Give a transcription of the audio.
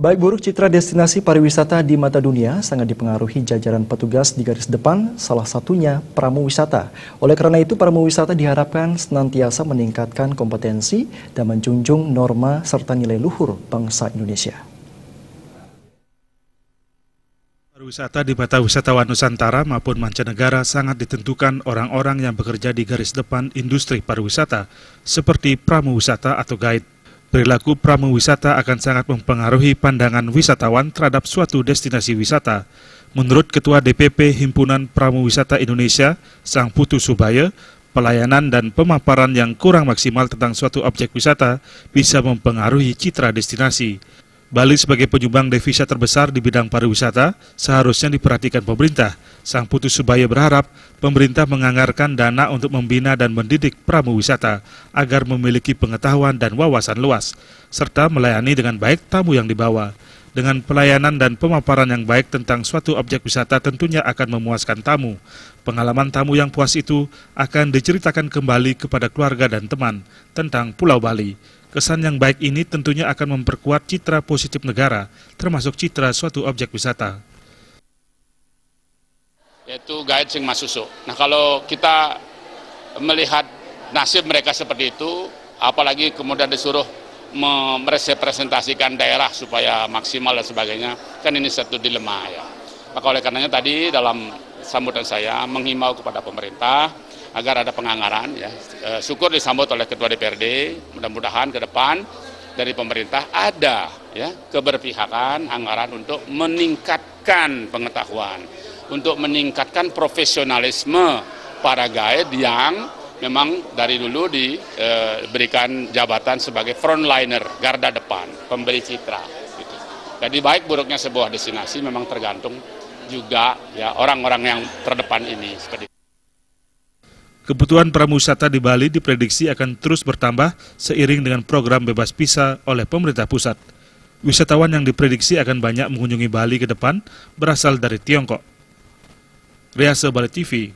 Baik buruk citra destinasi pariwisata di mata dunia sangat dipengaruhi jajaran petugas di garis depan, salah satunya pramuwisata. Oleh karena itu, pramuwisata diharapkan senantiasa meningkatkan kompetensi dan menjunjung norma serta nilai luhur bangsa Indonesia. Pariwisata di mata wisatawan Nusantara maupun mancanegara sangat ditentukan orang-orang yang bekerja di garis depan industri pariwisata, seperti pramuwisata atau guide. Perilaku pramuwisata akan sangat mempengaruhi pandangan wisatawan terhadap suatu destinasi wisata. Menurut Ketua DPP Himpunan Pramuwisata Indonesia, Sang Putu Subaya, pelayanan dan pemaparan yang kurang maksimal tentang suatu objek wisata bisa mempengaruhi citra destinasi. Bali sebagai penyumbang devisa terbesar di bidang pariwisata seharusnya diperhatikan pemerintah. Sang Putu Subaya berharap pemerintah menganggarkan dana untuk membina dan mendidik pramuwisata agar memiliki pengetahuan dan wawasan luas, serta melayani dengan baik tamu yang dibawa. Dengan pelayanan dan pemaparan yang baik tentang suatu objek wisata tentunya akan memuaskan tamu. Pengalaman tamu yang puas itu akan diceritakan kembali kepada keluarga dan teman tentang Pulau Bali. Kesan yang baik ini tentunya akan memperkuat citra positif negara, termasuk citra suatu objek wisata. Yaitu guide sing masusu. Nah, kalau kita melihat nasib mereka seperti itu, apalagi kemudian disuruh merepresentasikan daerah supaya maksimal dan sebagainya, kan ini satu dilema ya. Maka oleh karenanya tadi dalam sambutan saya menghimbau kepada pemerintah agar ada penganggaran ya. Syukur disambut oleh Ketua DPRD, mudah-mudahan ke depan dari pemerintah ada ya keberpihakan anggaran untuk meningkatkan pengetahuan, untuk meningkatkan profesionalisme para guide yang memang dari dulu diberikan jabatan sebagai frontliner, garda depan, pemberi citra gitu. Jadi baik buruknya sebuah destinasi memang tergantung juga ya orang-orang yang terdepan ini seperti itu. Kebutuhan pramuwisata di Bali diprediksi akan terus bertambah seiring dengan program bebas visa oleh pemerintah pusat. Wisatawan yang diprediksi akan banyak mengunjungi Bali ke depan berasal dari Tiongkok. Riasa Bali TV.